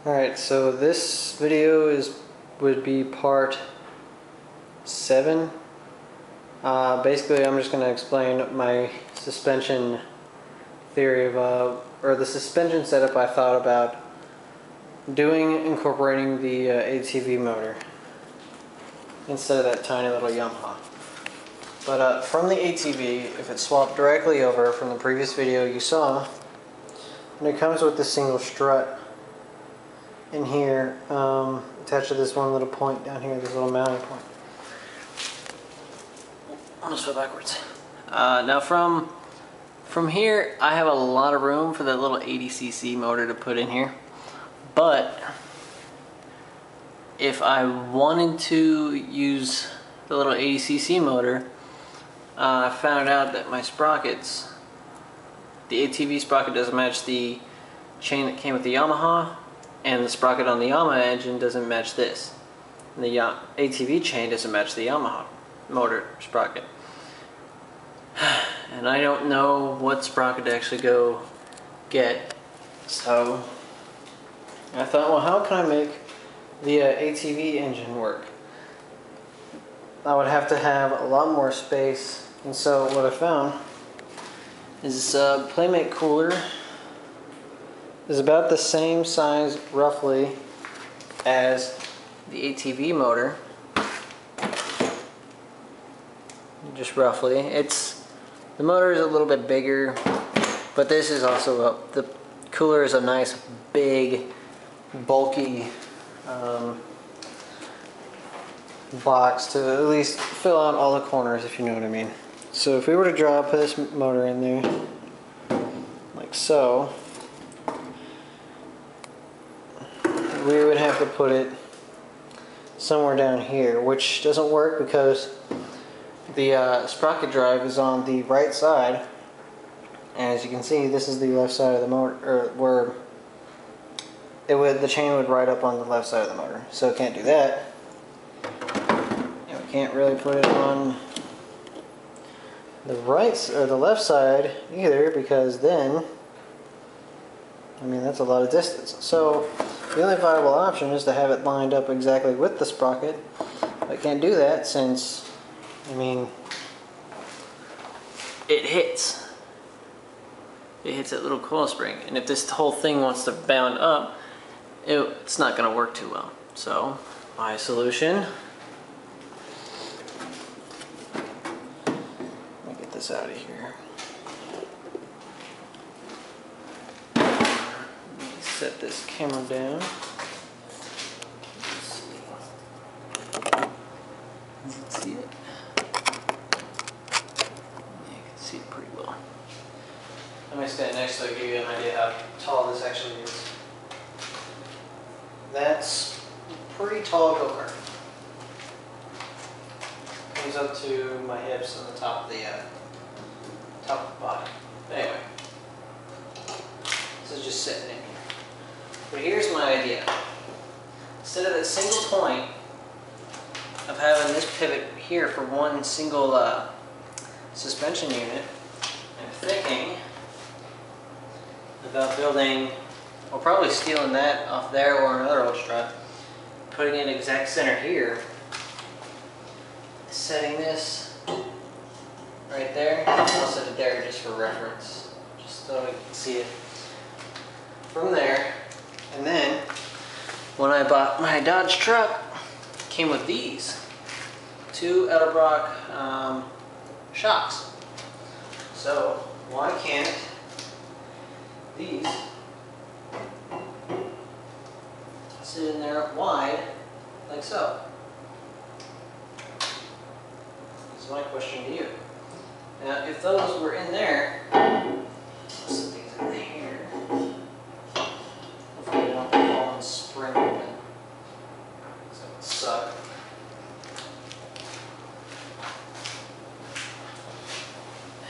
Alright, so this video would be part 7. Basically, I'm just going to explain my suspension theory of, or the suspension setup I thought about doing, incorporating the ATV motor instead of that tiny little Yamaha. But from the ATV, if it's swapped directly over from the previous video you saw, and it comes with this single strut in here, attached to this one little point down here, this little mounting point. Almost fell backwards. Now from here, I have a lot of room for that little 80cc motor to put in here. But if I wanted to use the little 80cc motor, I found out that my sprockets, the ATV sprocket doesn't match the chain that came with the Yamaha, and the sprocket on the Yamaha engine doesn't match this. And the ATV chain doesn't match the Yamaha motor sprocket. And I don't know what sprocket to actually go get. So I thought, well, how can I make the ATV engine work? I would have to have a lot more space. And so what I found is this Playmate cooler is about the same size roughly as the ATV motor. Just roughly. The motor is a little bit bigger, but this is also the cooler is a nice big bulky box to at least fill out all the corners, if you know what I mean. So if we were to put this motor in there like so, we would have to put it somewhere down here, which doesn't work because the sprocket drive is on the right side, and as you can see, this is the left side of the motor, or where the chain would ride up on the left side of the motor. So it can't do that. And we can't really put it on the right or the left side either, because then, I mean, that's a lot of distance. So the only viable option is to have it lined up exactly with the sprocket. I can't do that since, I mean, it hits that little coil spring, and if this whole thing wants to bound up, it's not going to work too well. So my solution, let me get this out of here. Let me set this camera down. See it? Yeah, you can see it pretty well. Let me stand next so I give you an idea how tall this actually is. That's a pretty tall go-kart. Comes up to my hips on the top of the body. Anyway, this is just sitting in here. But here's my idea. Instead of that single point of having this pivot here for one single suspension unit, I'm thinking about building, or probably stealing that off there or another old strut, putting it exact center here, setting this right there. I'll set it there just for reference, just so we can see it from there. And then when I bought my Dodge truck, it came with these two Edelbrock shocks. So why can't these sit in there wide like so? This is my question to you. Now if those were in there, let's set these in here. Hopefully they don't fall and spring open. So it would suck.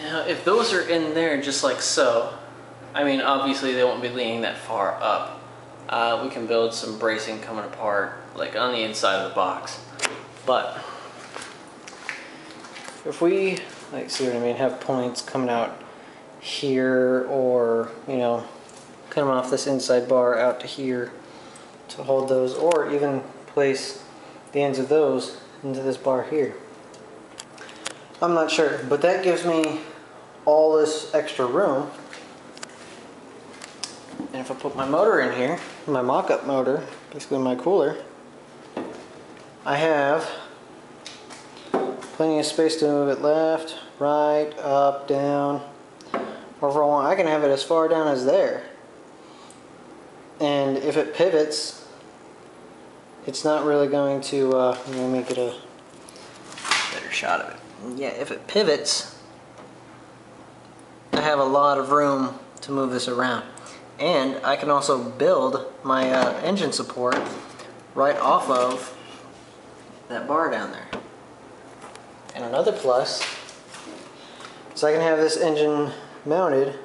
Now if those are in there just like so, I mean, obviously they won't be leaning that far up. We can build some bracing coming apart, like on the inside of the box. But if we, like, see what I mean, have points coming out here, or, you know, coming off this inside bar out to here, to hold those, or even place the ends of those into this bar here. I'm not sure, but that gives me all this extra room. And if I put my motor in here, my mock-up motor, basically my cooler, I have plenty of space to move it left, right, up, down, wherever I want. I can have it as far down as there. And if it pivots, it's not really going to, let me make it a better shot of it. Yeah, if it pivots, I have a lot of room to move this around. And I can also build my engine support right off of that bar down there. And another plus is I can have this engine mounted.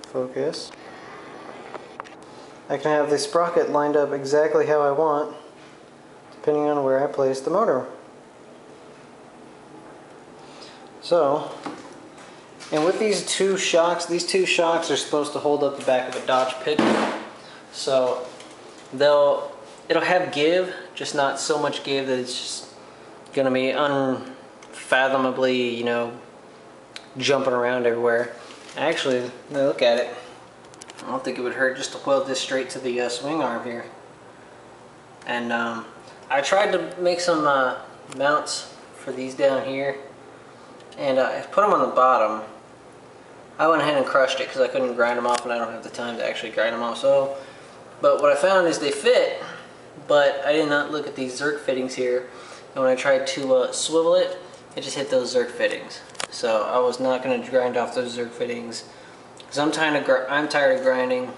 Focus. I can have the sprocket lined up exactly how I want, depending on where I place the motor. So, and with these two shocks are supposed to hold up the back of a Dodge pickup. So it'll have give, just not so much give that it's just gonna be unfathomably, you know, jumping around everywhere. Actually, look at it. I don't think it would hurt just to weld this straight to the swing arm here. And I tried to make some mounts for these down here, and I put them on the bottom. I went ahead and crushed it because I couldn't grind them off, and I don't have the time to actually grind them off. So, but what I found is they fit, but I did not look at these Zerk fittings here. And when I tried to swivel it, it just hit those Zerk fittings. So I was not going to grind off those Zerk fittings because I'm tired of grinding.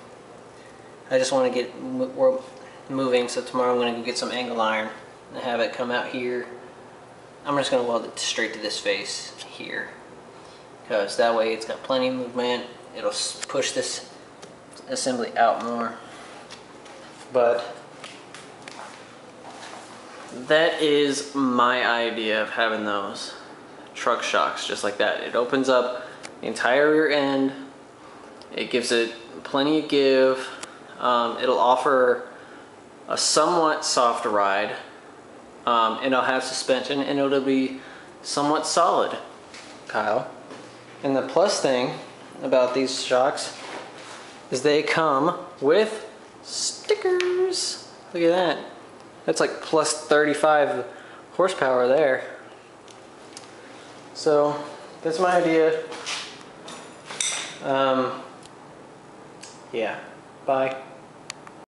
I just want to get moving. So tomorrow I'm going to go get some angle iron and have it come out here. I'm just going to weld it straight to this face here, because that way it's got plenty of movement. It'll push this assembly out more. But that is my idea of having those truck shocks just like that. It opens up the entire rear end. It gives it plenty of give. It'll offer a somewhat soft ride. And it'll have suspension, and it'll be somewhat solid, Kyle. And the plus thing about these shocks is they come with stickers. Look at that. That's like plus 35 horsepower there. So that's my idea. Yeah, bye.